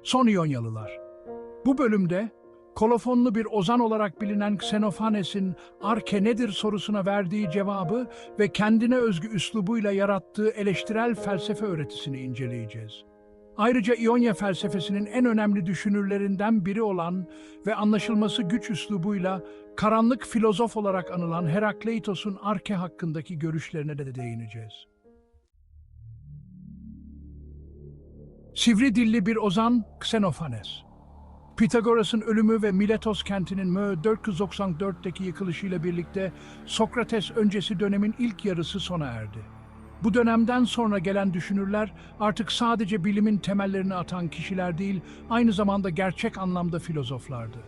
Son İyonyalılar. Bu bölümde kolofonlu bir ozan olarak bilinen Xenophanes'in Arke nedir sorusuna verdiği cevabı ve kendine özgü üslubuyla yarattığı eleştirel felsefe öğretisini inceleyeceğiz. Ayrıca İonya felsefesinin en önemli düşünürlerinden biri olan ve anlaşılması güç üslubuyla karanlık filozof olarak anılan Herakleitos'un Arke hakkındaki görüşlerine de değineceğiz. Sivri dilli bir ozan Xenophanes. Pitagoras'ın ölümü ve Miletos kentinin Mö 494'teki yıkılışıyla birlikte Sokrates öncesi dönemin ilk yarısı sona erdi. Bu dönemden sonra gelen düşünürler artık sadece bilimin temellerini atan kişiler değil, aynı zamanda gerçek anlamda filozoflardı.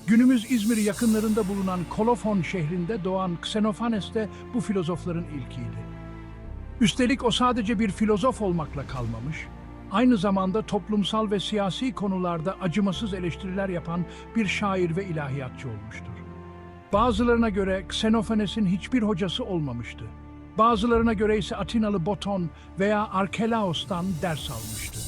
Günümüz İzmir yakınlarında bulunan Kolofon şehrinde doğan Xenophanes de bu filozofların ilkiydi. Üstelik o sadece bir filozof olmakla kalmamış, aynı zamanda toplumsal ve siyasi konularda acımasız eleştiriler yapan bir şair ve ilahiyatçı olmuştur. Bazılarına göre Xenophanes'in hiçbir hocası olmamıştı. Bazılarına göre ise Atinalı Boton veya Arkelaos'tan ders almıştı.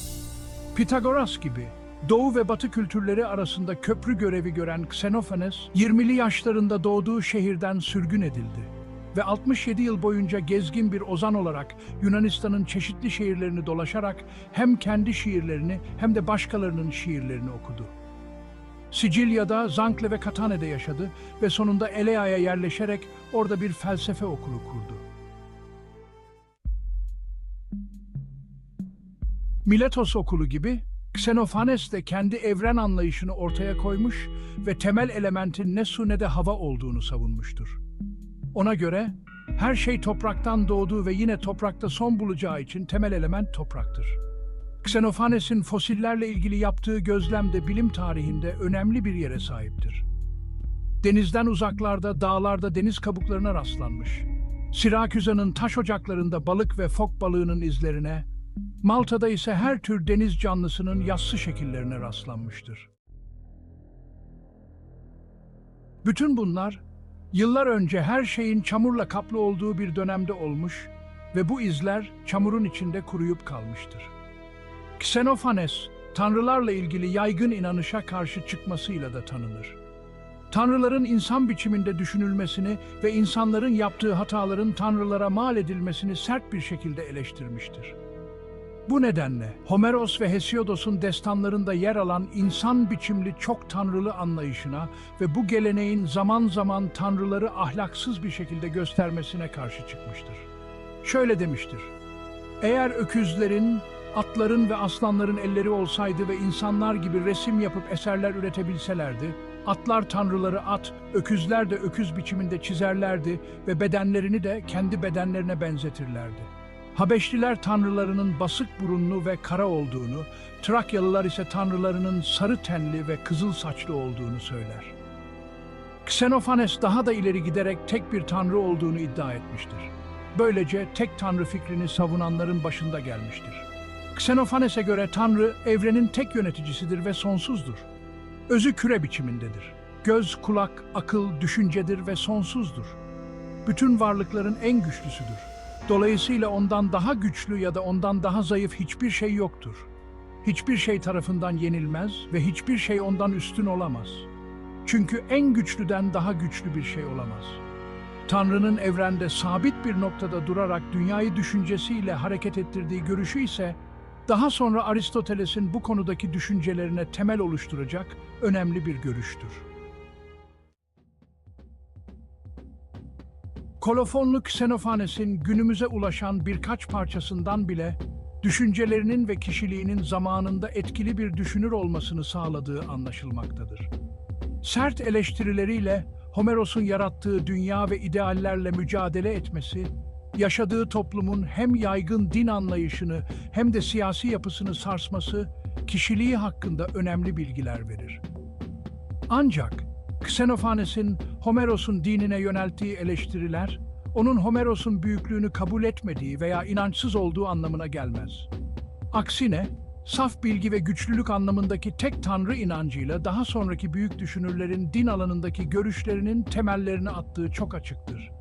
Pitagoras gibi Doğu ve Batı kültürleri arasında köprü görevi gören Xenophanes, 20'li yaşlarında doğduğu şehirden sürgün edildi ve 67 yıl boyunca gezgin bir ozan olarak Yunanistan'ın çeşitli şehirlerini dolaşarak hem kendi şiirlerini hem de başkalarının şiirlerini okudu. Sicilya'da, Zankle ve Katane'de yaşadı ve sonunda Elea'ya yerleşerek orada bir felsefe okulu kurdu. Miletos okulu gibi, Xenophanes de kendi evren anlayışını ortaya koymuş ve temel elementin ne su ne de hava olduğunu savunmuştur. Ona göre her şey topraktan doğduğu ve yine toprakta son bulacağı için temel element topraktır. Xenophanes'in fosillerle ilgili yaptığı gözlem de bilim tarihinde önemli bir yere sahiptir. Denizden uzaklarda, dağlarda deniz kabuklarına rastlanmış. Siraküza'nın taş ocaklarında balık ve fok balığının izlerine, Malta'da ise her tür deniz canlısının yassı şekillerine rastlanmıştır. Bütün bunlar, yıllar önce her şeyin çamurla kaplı olduğu bir dönemde olmuş ve bu izler çamurun içinde kuruyup kalmıştır. Xenophanes, tanrılarla ilgili yaygın inanışa karşı çıkmasıyla da tanınır. Tanrıların insan biçiminde düşünülmesini ve insanların yaptığı hataların tanrılara mal edilmesini sert bir şekilde eleştirmiştir. Bu nedenle Homeros ve Hesiodos'un destanlarında yer alan insan biçimli çok tanrılı anlayışına ve bu geleneğin zaman zaman tanrıları ahlaksız bir şekilde göstermesine karşı çıkmıştır. Şöyle demiştir: "Eğer öküzlerin, atların ve aslanların elleri olsaydı ve insanlar gibi resim yapıp eserler üretebilselerdi, atlar tanrıları at, öküzler de öküz biçiminde çizerlerdi ve bedenlerini de kendi bedenlerine benzetirlerdi. Habeşliler tanrılarının basık burunlu ve kara olduğunu, Trakyalılar ise tanrılarının sarı tenli ve kızıl saçlı olduğunu söyler." Xenophanes daha da ileri giderek tek bir tanrı olduğunu iddia etmiştir. Böylece tek tanrı fikrini savunanların başında gelmiştir. Xenophanes'e göre tanrı evrenin tek yöneticisidir ve sonsuzdur. Özü küre biçimindedir. Göz, kulak, akıl, düşüncedir ve sonsuzdur. Bütün varlıkların en güçlüsüdür. Dolayısıyla ondan daha güçlü ya da ondan daha zayıf hiçbir şey yoktur. Hiçbir şey tarafından yenilmez ve hiçbir şey ondan üstün olamaz. Çünkü en güçlüden daha güçlü bir şey olamaz. Tanrı'nın evrende sabit bir noktada durarak dünyayı düşüncesiyle hareket ettirdiği görüşü ise daha sonra Aristoteles'in bu konudaki düşüncelerine temel oluşturacak önemli bir görüştür. Kolofonlu Xenophanes'in günümüze ulaşan birkaç parçasından bile düşüncelerinin ve kişiliğinin zamanında etkili bir düşünür olmasını sağladığı anlaşılmaktadır. Sert eleştirileriyle Homeros'un yarattığı dünya ve ideallerle mücadele etmesi, yaşadığı toplumun hem yaygın din anlayışını hem de siyasi yapısını sarsması, kişiliği hakkında önemli bilgiler verir. Ancak Xenophanes'in Homeros'un dinine yönelttiği eleştiriler, onun Homeros'un büyüklüğünü kabul etmediği veya inançsız olduğu anlamına gelmez. Aksine, saf bilgi ve güçlülük anlamındaki tek tanrı inancıyla daha sonraki büyük düşünürlerin din alanındaki görüşlerinin temellerini attığı çok açıktır.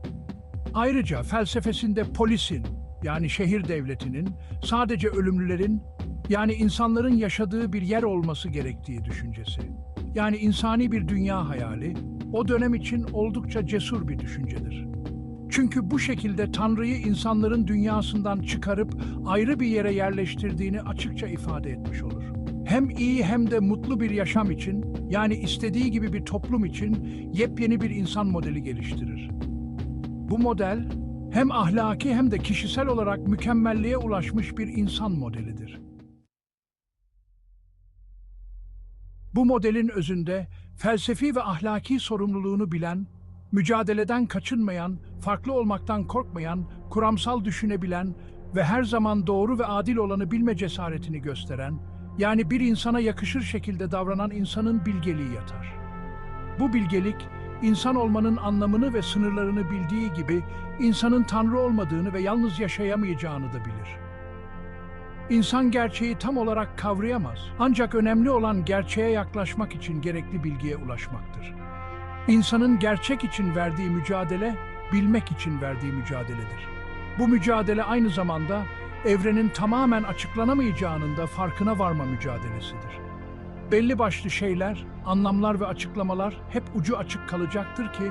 Ayrıca felsefesinde polisin, yani şehir devletinin, sadece ölümlülerin Yani insanların yaşadığı bir yer olması gerektiği düşüncesi. Yani insani bir dünya hayali, o dönem için oldukça cesur bir düşüncedir. Çünkü bu şekilde Tanrı'yı insanların dünyasından çıkarıp ayrı bir yere yerleştirdiğini açıkça ifade etmiş olur. Hem iyi hem de mutlu bir yaşam için, yani istediği gibi bir toplum için yepyeni bir insan modeli geliştirir. Bu model hem ahlaki hem de kişisel olarak mükemmelliğe ulaşmış bir insan modelidir. Bu modelin özünde felsefi ve ahlaki sorumluluğunu bilen, mücadeleden kaçınmayan, farklı olmaktan korkmayan, kuramsal düşünebilen ve her zaman doğru ve adil olanı bilme cesaretini gösteren, yani bir insana yakışır şekilde davranan insanın bilgeliği yatar. Bu bilgelik, insan olmanın anlamını ve sınırlarını bildiği gibi, insanın Tanrı olmadığını ve yalnız yaşayamayacağını da bilir. İnsan gerçeği tam olarak kavrayamaz. Ancak önemli olan gerçeğe yaklaşmak için gerekli bilgiye ulaşmaktır. İnsanın gerçek için verdiği mücadele, bilmek için verdiği mücadeledir. Bu mücadele aynı zamanda evrenin tamamen açıklanamayacağının da farkına varma mücadelesidir. Belli başlı şeyler, anlamlar ve açıklamalar hep ucu açık kalacaktır ki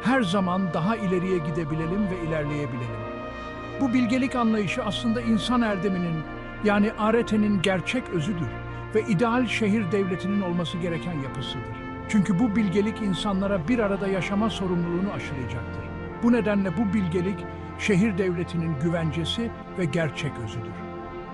her zaman daha ileriye gidebilelim ve ilerleyebilelim. Bu bilgelik anlayışı aslında insan erdeminin, yani aretenin gerçek özüdür ve ideal şehir devletinin olması gereken yapısıdır. Çünkü bu bilgelik insanlara bir arada yaşama sorumluluğunu aşılayacaktır. Bu nedenle bu bilgelik şehir devletinin güvencesi ve gerçek özüdür.